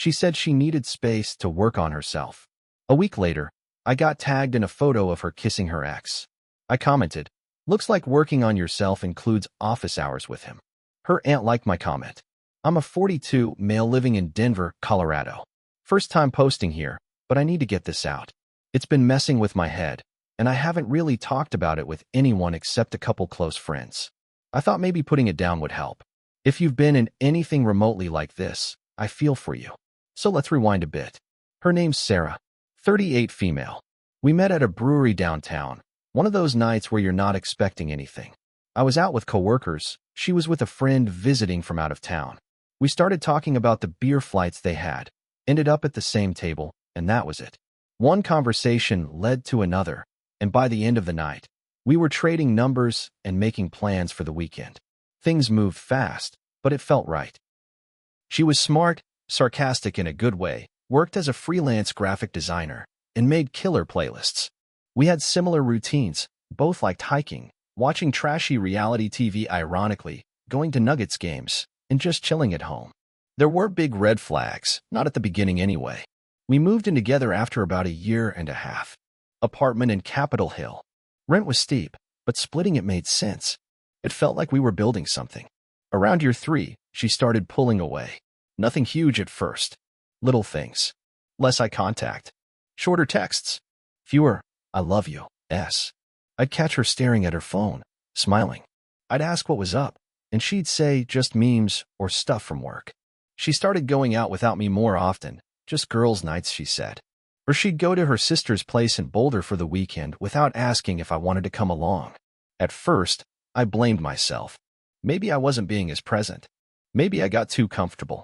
She said she needed space to work on herself. A week later, I got tagged in a photo of her kissing her ex. I commented, "Looks like working on yourself includes office hours with him." Her aunt liked my comment. I'm a 42 male living in Denver, Colorado. First time posting here, but I need to get this out. It's been messing with my head, and I haven't really talked about it with anyone except a couple close friends. I thought maybe putting it down would help. If you've been in anything remotely like this, I feel for you. So let's rewind a bit. Her name's Sarah, 38 female. We met at a brewery downtown, one of those nights where you're not expecting anything. I was out with coworkers. She was with a friend visiting from out of town. We started talking about the beer flights they had, ended up at the same table, and that was it. One conversation led to another, and by the end of the night, we were trading numbers and making plans for the weekend. Things moved fast, but it felt right. She was smart, sarcastic in a good way, worked as a freelance graphic designer, and made killer playlists. We had similar routines, both liked hiking, watching trashy reality TV ironically, going to Nuggets games, and just chilling at home. There were big red flags, not at the beginning anyway. We moved in together after about a year and a half. Apartment in Capitol Hill. Rent was steep, but splitting it made sense. It felt like we were building something. Around year 3, she started pulling away. Nothing huge at first. Little things. Less eye contact. Shorter texts. Fewer, "I love you, S." I'd catch her staring at her phone, smiling. I'd ask what was up, and she'd say just memes or stuff from work. She started going out without me more often, just girls' nights, she said. Or she'd go to her sister's place in Boulder for the weekend without asking if I wanted to come along. At first, I blamed myself. Maybe I wasn't being as present. Maybe I got too comfortable.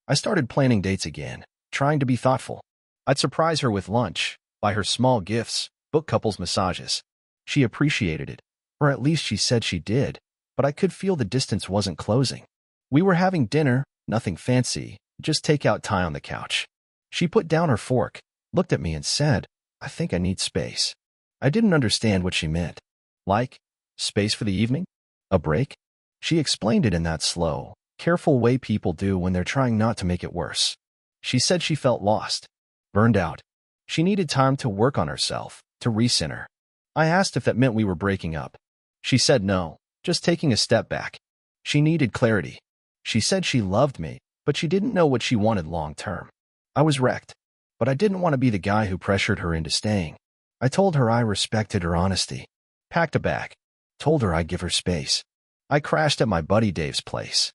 I started planning dates again, trying to be thoughtful. I'd surprise her with lunch, buy her small gifts, book couples massages. She appreciated it, or at least she said she did, but I could feel the distance wasn't closing. We were having dinner, nothing fancy, just takeout Thai on the couch. She put down her fork, looked at me and said, "I think I need space." I didn't understand what she meant. Like, space for the evening? A break? She explained it in that slow, careful way people do when they're trying not to make it worse. She said she felt lost, burned out. She needed time to work on herself, to recenter. I asked if that meant we were breaking up. She said no, just taking a step back. She needed clarity. She said she loved me, but she didn't know what she wanted long term. I was wrecked, but I didn't want to be the guy who pressured her into staying. I told her I respected her honesty. Packed a bag. Told her I'd give her space. I crashed at my buddy Dave's place.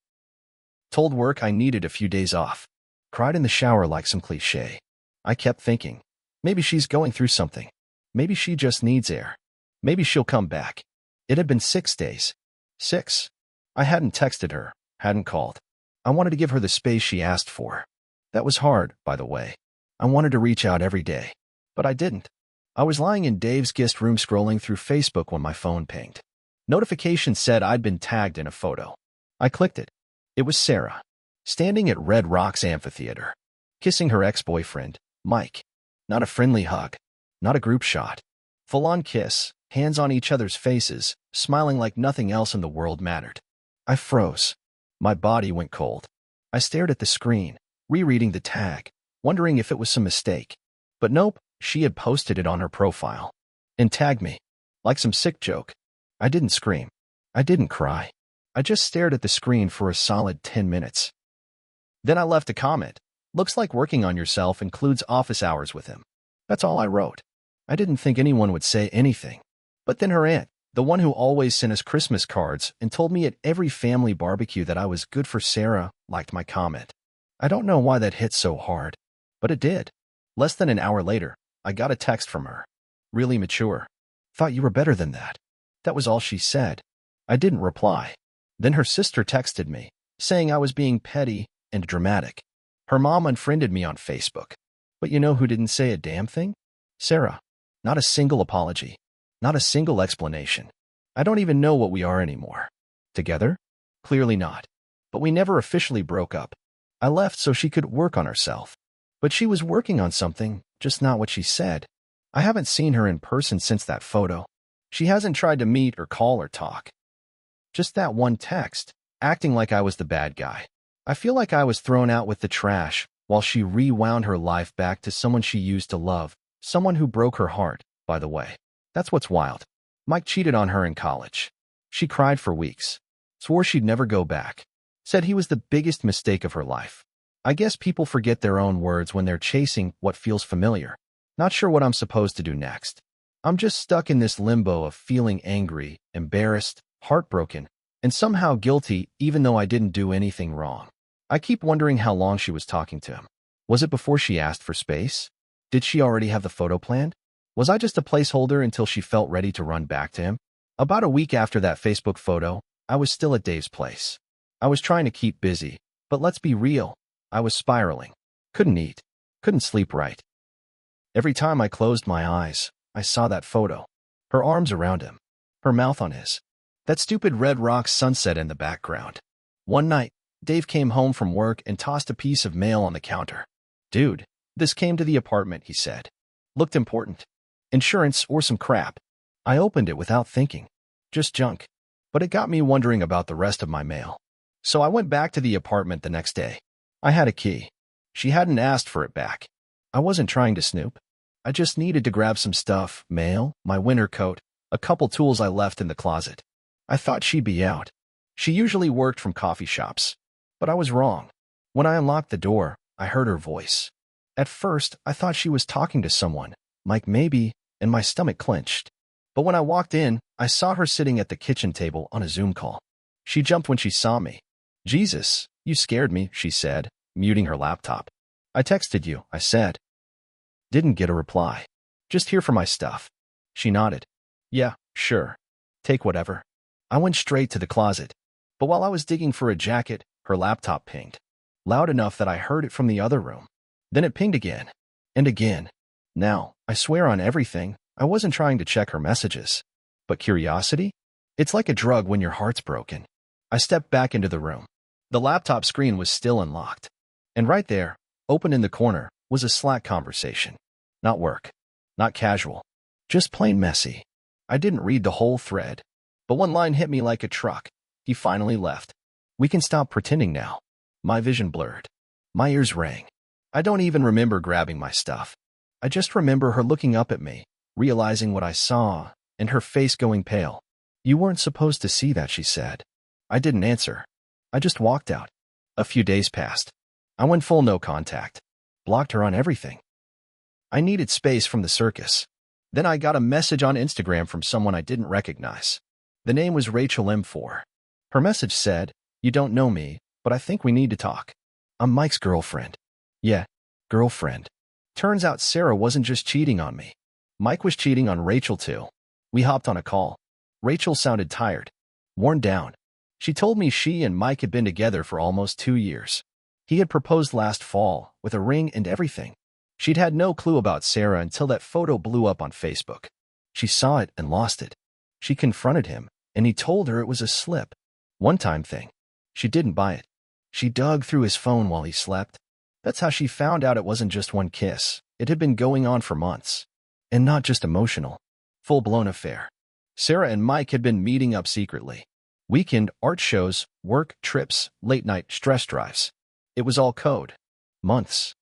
Told work I needed a few days off. Cried in the shower like some cliche. I kept thinking, maybe she's going through something. Maybe she just needs air. Maybe she'll come back. It had been 6 days. 6. I hadn't texted her, hadn't called. I wanted to give her the space she asked for. That was hard, by the way. I wanted to reach out every day, but I didn't. I was lying in Dave's guest room scrolling through Facebook when my phone pinged. Notification said I'd been tagged in a photo. I clicked it. It was Sarah, standing at Red Rocks Amphitheater, kissing her ex-boyfriend, Mike. Not a friendly hug, not a group shot. Full-on kiss, hands on each other's faces, smiling like nothing else in the world mattered. I froze. My body went cold. I stared at the screen, rereading the tag, wondering if it was some mistake. But nope, she had posted it on her profile. And tagged me. Like some sick joke. I didn't scream. I didn't cry. I just stared at the screen for a solid 10 minutes. Then I left a comment. "Looks like working on yourself includes office hours with him." That's all I wrote. I didn't think anyone would say anything. But then her aunt, the one who always sent us Christmas cards and told me at every family barbecue that I was good for Sarah, liked my comment. I don't know why that hit so hard, but it did. Less than an hour later, I got a text from her. "Really mature. Thought you were better than that." That was all she said. I didn't reply. Then her sister texted me, saying I was being petty and dramatic. Her mom unfriended me on Facebook. But you know who didn't say a damn thing? Sarah. Not a single apology. Not a single explanation. I don't even know what we are anymore. Together? Clearly not. But we never officially broke up. I left so she could work on herself. But she was working on something, just not what she said. I haven't seen her in person since that photo. She hasn't tried to meet or call or talk. Just that one text, acting like I was the bad guy. I feel like I was thrown out with the trash, while she rewound her life back to someone she used to love, someone who broke her heart, by the way. That's what's wild. Mike cheated on her in college. She cried for weeks, swore she'd never go back, said he was the biggest mistake of her life. I guess people forget their own words when they're chasing what feels familiar. Not sure what I'm supposed to do next. I'm just stuck in this limbo of feeling angry, embarrassed, heartbroken, and somehow guilty even though I didn't do anything wrong. I keep wondering how long she was talking to him. Was it before she asked for space? Did she already have the photo planned? Was I just a placeholder until she felt ready to run back to him? About a week after that Facebook photo, I was still at Dave's place. I was trying to keep busy, but let's be real, I was spiraling. Couldn't eat. Couldn't sleep right. Every time I closed my eyes, I saw that photo. Her arms around him. Her mouth on his. That stupid Red Rocks sunset in the background. One night, Dave came home from work and tossed a piece of mail on the counter. "Dude, this came to the apartment," he said. Looked important. Insurance or some crap. I opened it without thinking. Just junk. But it got me wondering about the rest of my mail. So I went back to the apartment the next day. I had a key. She hadn't asked for it back. I wasn't trying to snoop. I just needed to grab some stuff, mail, my winter coat, a couple tools I left in the closet. I thought she'd be out. She usually worked from coffee shops. But I was wrong. When I unlocked the door, I heard her voice. At first, I thought she was talking to someone, Mike maybe, and my stomach clenched. But when I walked in, I saw her sitting at the kitchen table on a Zoom call. She jumped when she saw me. "Jesus, you scared me," she said, muting her laptop. "I texted you," I said. Didn't get a reply. "Just here for my stuff." She nodded. "Yeah, sure. Take whatever." I went straight to the closet. But while I was digging for a jacket, her laptop pinged. Loud enough that I heard it from the other room. Then it pinged again. And again. Now, I swear on everything, I wasn't trying to check her messages. But curiosity? It's like a drug when your heart's broken. I stepped back into the room. The laptop screen was still unlocked. And right there, open in the corner, was a Slack conversation. Not work. Not casual. Just plain messy. I didn't read the whole thread. But one line hit me like a truck. He finally left. "We can stop pretending now." My vision blurred. My ears rang. I don't even remember grabbing my stuff. I just remember her looking up at me, realizing what I saw, and her face going pale. "You weren't supposed to see that," she said. I didn't answer. I just walked out. A few days passed. I went full no contact. Blocked her on everything. I needed space from the circus. Then I got a message on Instagram from someone I didn't recognize. The name was Rachel M4. Her message said, "You don't know me, but I think we need to talk. I'm Mike's girlfriend." Yeah, girlfriend. Turns out Sarah wasn't just cheating on me. Mike was cheating on Rachel too. We hopped on a call. Rachel sounded tired, worn down. She told me she and Mike had been together for almost 2 years. He had proposed last fall, with a ring and everything. She'd had no clue about Sarah until that photo blew up on Facebook. She saw it and lost it. She confronted him, and he told her it was a slip. One-time thing. She didn't buy it. She dug through his phone while he slept. That's how she found out it wasn't just one kiss. It had been going on for months. And not just emotional. Full-blown affair. Sarah and Mike had been meeting up secretly. Weekend art shows, work trips, late-night stress drives. It was all code. Months.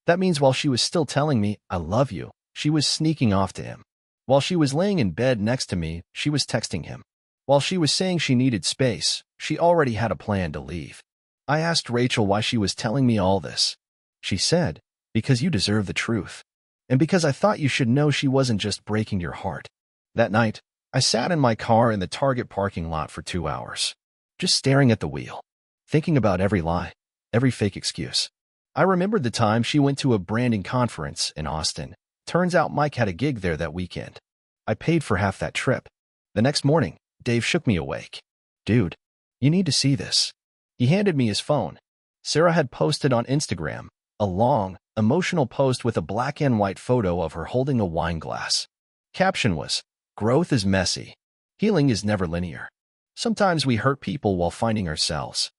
That means while she was still telling me, "I love you," she was sneaking off to him. While she was laying in bed next to me, she was texting him. While she was saying she needed space, she already had a plan to leave. I asked Rachel why she was telling me all this. She said, "Because you deserve the truth. And because I thought you should know she wasn't just breaking your heart." That night, I sat in my car in the Target parking lot for 2 hours, just staring at the wheel, thinking about every lie, every fake excuse. I remembered the time she went to a branding conference in Austin. Turns out Mike had a gig there that weekend. I paid for half that trip. The next morning, Dave shook me awake. "Dude, you need to see this." He handed me his phone. Sarah had posted on Instagram a long, emotional post with a black and white photo of her holding a wine glass. Caption was, "Growth is messy. Healing is never linear. Sometimes we hurt people while finding ourselves."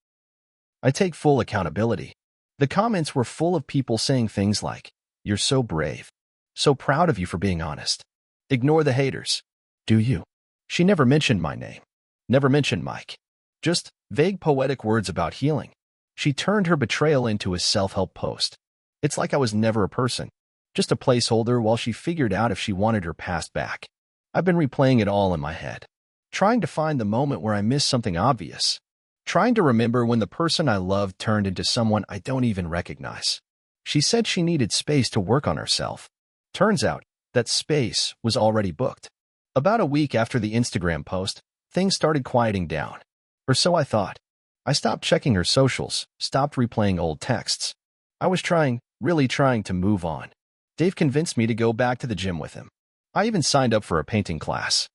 I take full accountability. The comments were full of people saying things like, "You're so brave. So proud of you for being honest. Ignore the haters." Do you? She never mentioned my name. Never mentioned Mike. Just vague poetic words about healing. She turned her betrayal into a self-help post. It's like I was never a person, just a placeholder while she figured out if she wanted her past back. I've been replaying it all in my head, trying to find the moment where I missed something obvious, trying to remember when the person I loved turned into someone I don't even recognize. She said she needed space to work on herself. Turns out that space was already booked. About a week after the Instagram post, things started quieting down. Or so I thought. I stopped checking her socials, stopped replaying old texts. I was really trying to move on. Dave convinced me to go back to the gym with him. I even signed up for a painting class.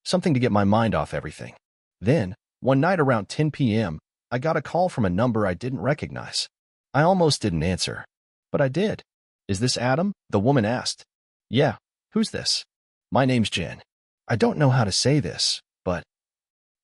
Something to get my mind off everything. Then, one night around 10 p.m., I got a call from a number I didn't recognize. I almost didn't answer, but I did. "Is this Adam?" the woman asked. "Yeah, who's this?" "My name's Jen. I don't know how to say this, but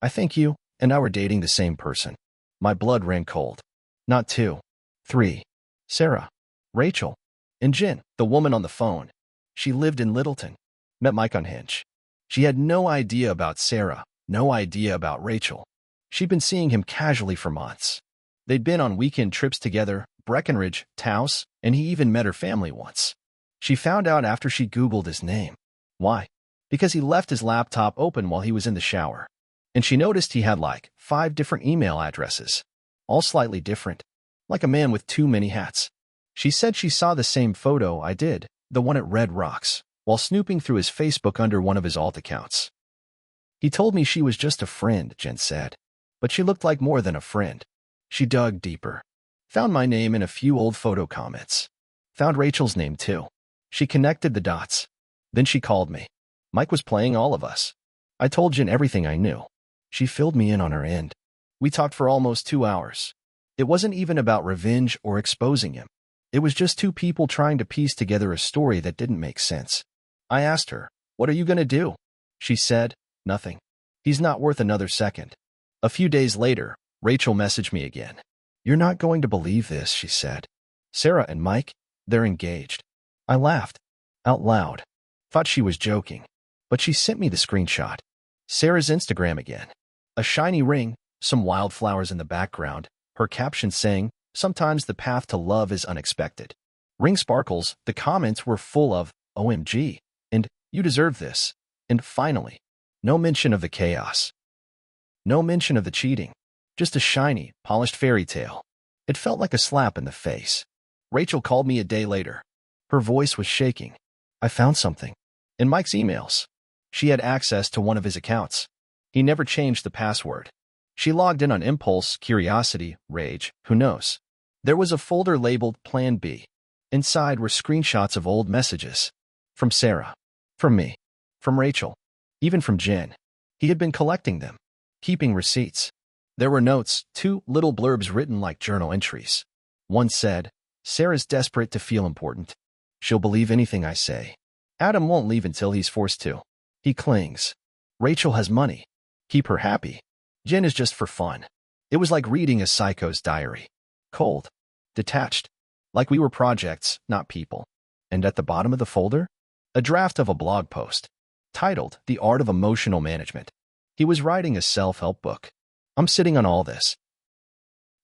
I think you and I were dating the same person." My blood ran cold. Not 2, 3. Sarah, Rachel, and Jen, the woman on the phone. She lived in Littleton. Met Mike on Hinge. She had no idea about Sarah, no idea about Rachel. She'd been seeing him casually for months. They'd been on weekend trips together, Breckenridge, Taos, and he even met her family once. She found out after she Googled his name. Why? Because he left his laptop open while he was in the shower. And she noticed he had like 5 different email addresses, all slightly different, like a man with too many hats. She said she saw the same photo I did, the one at Red Rocks, while snooping through his Facebook under one of his alt accounts. "He told me she was just a friend," Jen said. But she looked like more than a friend. She dug deeper. Found my name in a few old photo comments. Found Rachel's name too. She connected the dots. Then she called me. Mike was playing all of us. I told Jen everything I knew. She filled me in on her end. We talked for almost 2 hours. It wasn't even about revenge or exposing him. It was just 2 people trying to piece together a story that didn't make sense. I asked her, "What are you going to do?" She said, "Nothing. He's not worth another second." A few days later, Rachel messaged me again. "You're not going to believe this," she said. "Sarah and Mike, they're engaged." I laughed. Out loud. Thought she was joking. But she sent me the screenshot. Sarah's Instagram again. A shiny ring, some wildflowers in the background, her caption saying, "Sometimes the path to love is unexpected." Ring sparkles, the comments were full of, "OMG," and "You deserve this," and finally, no mention of the chaos. No mention of the cheating. Just a shiny, polished fairy tale. It felt like a slap in the face. Rachel called me a day later. Her voice was shaking. "I found something." In Mike's emails. She had access to one of his accounts. He never changed the password. She logged in on impulse, curiosity, rage, who knows. There was a folder labeled Plan B. Inside were screenshots of old messages. From Sarah. From me. From Rachel. Even from Jen. He had been collecting them. Keeping receipts. There were notes, 2 little blurbs written like journal entries. One said, "Sarah's desperate to feel important. She'll believe anything I say. Adam won't leave until he's forced to. He clings. Rachel has money. Keep her happy. Jen is just for fun." It was like reading a psycho's diary. Cold. Detached. Like we were projects, not people. And at the bottom of the folder? A draft of a blog post. Titled, "The Art of Emotional Management." He was writing a self-help book. I'm sitting on all this.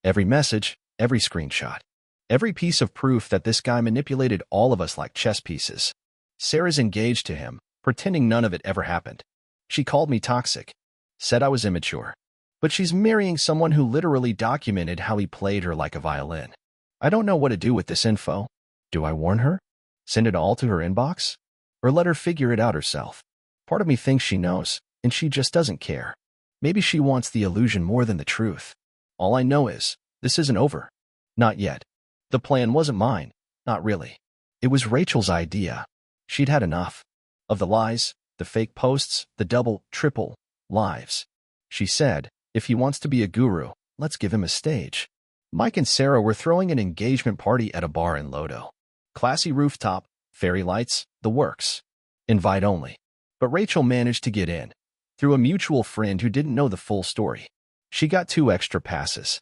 Every message, every screenshot. Every piece of proof that this guy manipulated all of us like chess pieces. Sarah's engaged to him, pretending none of it ever happened. She called me toxic. Said I was immature. But she's marrying someone who literally documented how he played her like a violin. I don't know what to do with this info. Do I warn her? Send it all to her inbox? Or let her figure it out herself? Part of me thinks she knows, and she just doesn't care. Maybe she wants the illusion more than the truth. All I know is, this isn't over. Not yet. The plan wasn't mine. Not really. It was Rachel's idea. She'd had enough. Of the lies, the fake posts, the double, triple lives. She said, if he wants to be a guru, let's give him a stage. Mike and Sarah were throwing an engagement party at a bar in Lodo. Classy rooftop, fairy lights, the works. Invite only. But Rachel managed to get in. Through a mutual friend who didn't know the full story. She got 2 extra passes.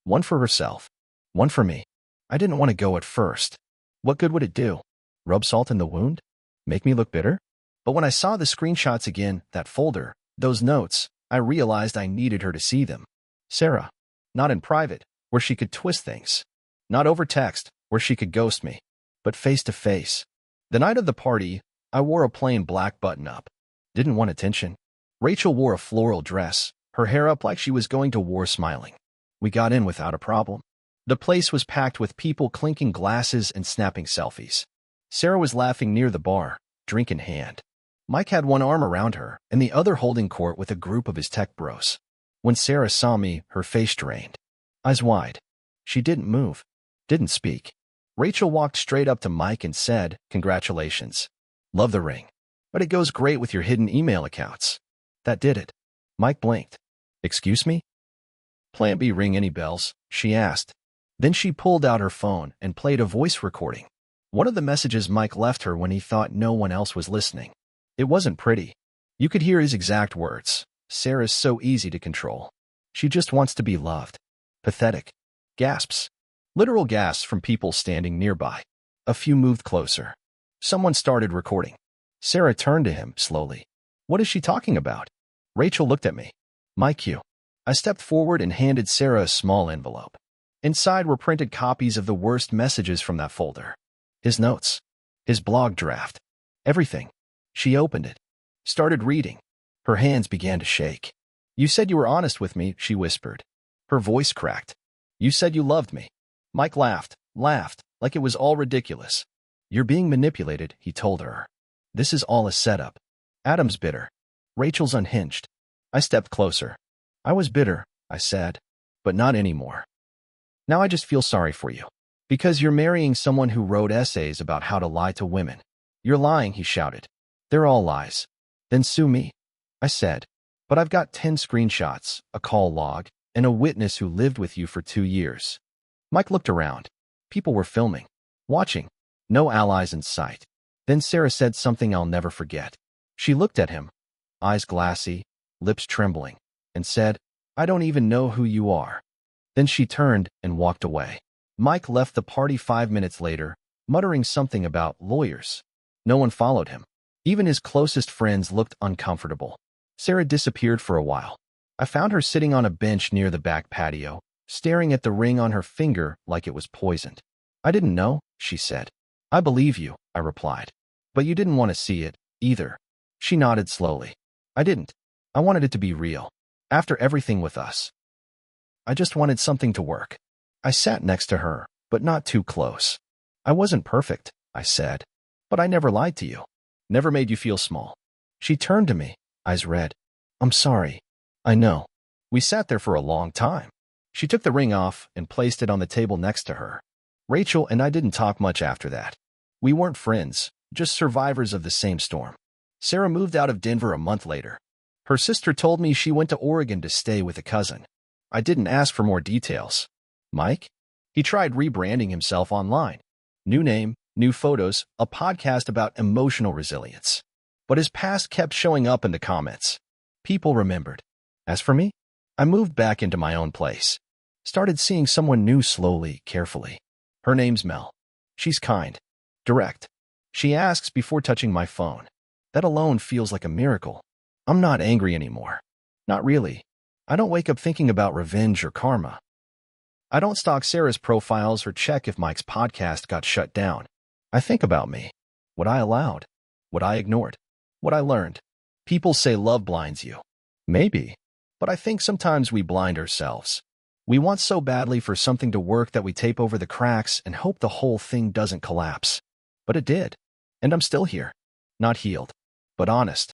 One for herself. One for me. I didn't want to go at first. What good would it do? Rub salt in the wound? Make me look bitter? But when I saw the screenshots again, that folder, those notes, I realized I needed her to see them. Sarah. Not in private, where she could twist things. Not over text, where she could ghost me, but face to face. The night of the party, I wore a plain black button-up. Didn't want attention. Rachel wore a floral dress, her hair up like she was going to war smiling. We got in without a problem. The place was packed with people clinking glasses and snapping selfies. Sarah was laughing near the bar, drink in hand. Mike had one arm around her and the other holding court with a group of his tech bros. When Sarah saw me, her face drained. Eyes wide. She didn't move. Didn't speak. Rachel walked straight up to Mike and said, "Congratulations. Love the ring. But it goes great with your hidden email accounts." That did it. Mike blinked. "Excuse me?" "Plan B ring any bells?" she asked. Then she pulled out her phone and played a voice recording. One of the messages Mike left her when he thought no one else was listening. It wasn't pretty. You could hear his exact words. "Sarah's so easy to control. She just wants to be loved." Pathetic. Gasps. Literal gasps from people standing nearby. A few moved closer. Someone started recording. Sarah turned to him slowly. "What is she talking about?" Rachel looked at me. "My cue." I stepped forward and handed Sarah a small envelope. Inside were printed copies of the worst messages from that folder. His notes. His blog draft. Everything. She opened it. Started reading. Her hands began to shake. "You said you were honest with me," she whispered. Her voice cracked. "You said you loved me." Mike laughed, like it was all ridiculous. "You're being manipulated," he told her. "This is all a setup." Adam's bitter. Rachel's unhinged. I stepped closer. "I was bitter," I said, "but not anymore. Now I just feel sorry for you. Because you're marrying someone who wrote essays about how to lie to women." "You're lying," he shouted. "They're all lies." "Then sue me," I said. "But I've got 10 screenshots, a call log, and a witness who lived with you for 2 years. Mike looked around. People were filming, watching. No allies in sight. Then Sarah said something I'll never forget. She looked at him, eyes glassy, lips trembling, and said, "I don't even know who you are." Then she turned and walked away. Mike left the party 5 minutes later, muttering something about lawyers. No one followed him. Even his closest friends looked uncomfortable. Sarah disappeared for a while. I found her sitting on a bench near the back patio, staring at the ring on her finger like it was poisoned. "I didn't know," she said. "I believe you," I replied. "But you didn't want to see it, either." She nodded slowly. "I didn't. I wanted it to be real. After everything with us. I just wanted something to work." I sat next to her, but not too close. "I wasn't perfect," I said. "But I never lied to you. Never made you feel small." She turned to me, eyes red. "I'm sorry. I know." We sat there for a long time. She took the ring off and placed it on the table next to her. Rachel and I didn't talk much after that. We weren't friends, just survivors of the same storm. Sarah moved out of Denver a month later. Her sister told me she went to Oregon to stay with a cousin. I didn't ask for more details. Mike? He tried rebranding himself online. New name, new photos, a podcast about emotional resilience. But his past kept showing up in the comments. People remembered. As for me, I moved back into my own place. Started seeing someone new slowly, carefully. Her name's Mel. She's kind. Direct. She asks before touching my phone. That alone feels like a miracle. I'm not angry anymore. Not really. I don't wake up thinking about revenge or karma. I don't stalk Sarah's profiles or check if Mike's podcast got shut down. I think about me. What I allowed. What I ignored. What I learned. People say love blinds you. Maybe. But I think sometimes we blind ourselves. We want so badly for something to work that we tape over the cracks and hope the whole thing doesn't collapse. But it did. And I'm still here. Not healed, but honest.